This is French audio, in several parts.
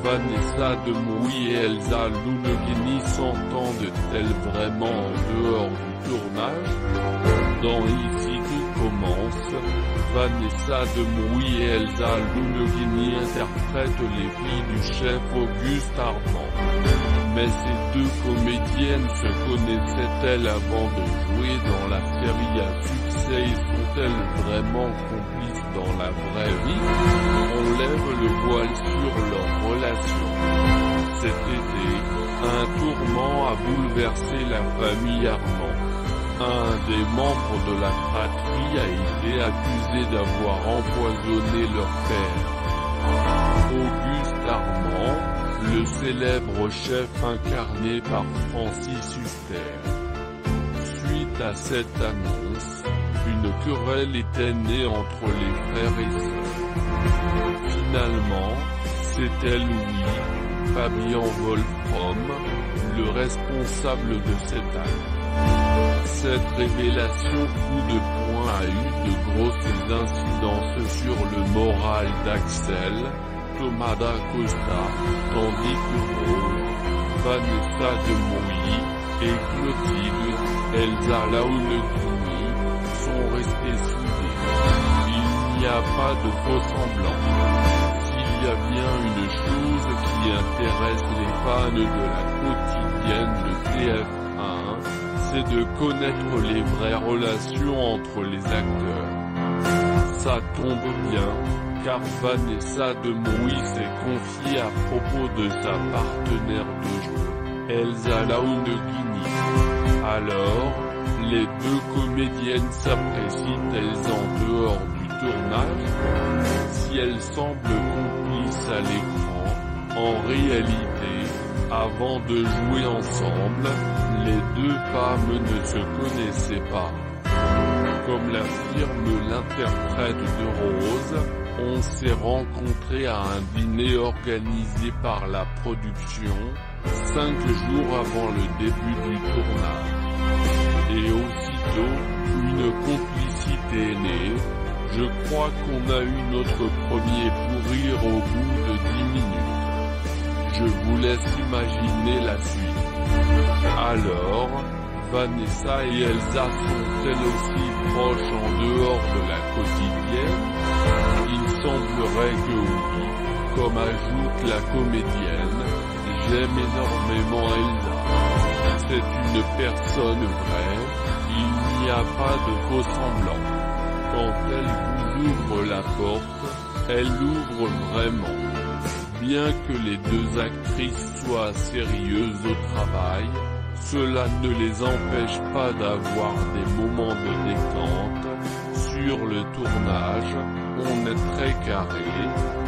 Vanessa Demouy et Elsa Louneguini s'entendent-elles vraiment en dehors du tournage? Dans Ici tout commence, Vanessa Demouy et Elsa Louneguini interprètent les filles du chef Auguste Armand. Mais ces deux comédiennes se connaissaient-elles avant de jouer dans la série à succès et sont-elles vraiment complices dans la vraie vie? On lève le voile sur leur relation. Cet été, un tourment a bouleversé la famille Armand. Un des membres de la fratrie a été accusé d'avoir empoisonné leur père. Auguste Armand, le célèbre chef incarné par Francis Huster. Suite à cette annonce, une querelle était née entre les frères et sœurs. Finalement, c'était Louis, Fabien Wolfram, le responsable de cet acte. Cette révélation coup de poing a eu de grosses incidences sur le moral d'Axel, Thomas d'Acosta, tandis que Rose, Vanessa Demouy et Clotilde, Elsa Louneguini, sont restés soudés. Il n'y a pas de faux semblants. S'il y a bien une chose qui intéresse les fans de la quotidienne de TF1, c'est de connaître les vraies relations entre les acteurs. Ça tombe bien, car Vanessa Demouy s'est confiée à propos de sa partenaire de jeu, Elsa Louneguini. Alors, les deux comédiennes s'apprécient-elles en dehors du tournage? Si elles semblent complices à l'écran, en réalité, avant de jouer ensemble, les deux femmes ne se connaissaient pas. Comme l'affirme l'interprète de Rose, on s'est rencontrés à un dîner organisé par la production, 5 jours avant le début du tournage. Et aussitôt, une complicité est née. Je crois qu'on a eu notre premier fou rire au bout de 10 minutes. Je vous laisse imaginer la suite. Alors, Vanessa et Elsa sont-elles aussi proches en dehors de la quotidienne? Il semblerait que oui, comme ajoute la comédienne, j'aime énormément Elsa. C'est une personne vraie, il n'y a pas de faux semblants. Quand elle vous ouvre la porte, elle l'ouvre vraiment. Bien que les deux actrices soient sérieuses au travail, cela ne les empêche pas d'avoir des moments de détente. Sur le tournage, on est très carré,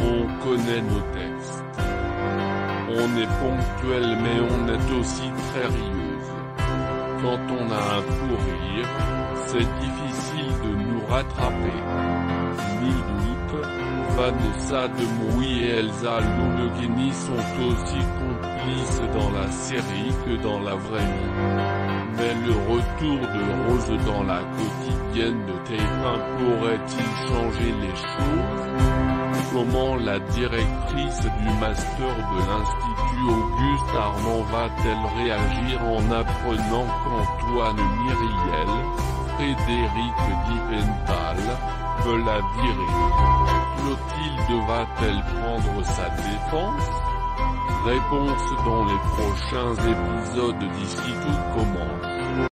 on connaît nos textes. On est ponctuel mais on est aussi très rieuse. Quand on a un fou rire, c'est difficile de nous rattraper. Nul doute, Vanessa Demouy et Elsa Louneguini sont aussi complices dans la série que dans la vraie vie. Mais le retour de Rose dans la quotidienne de TF1 pourrait-il changer les choses? Comment la directrice du master de l'Institut Auguste Armand va-t-elle réagir en apprenant qu'Antoine Myriel, Frédéric Diffenthal, veut la virer? Clotilde va-t-elle prendre sa défense? Réponse dans les prochains épisodes d'Ici tout commence.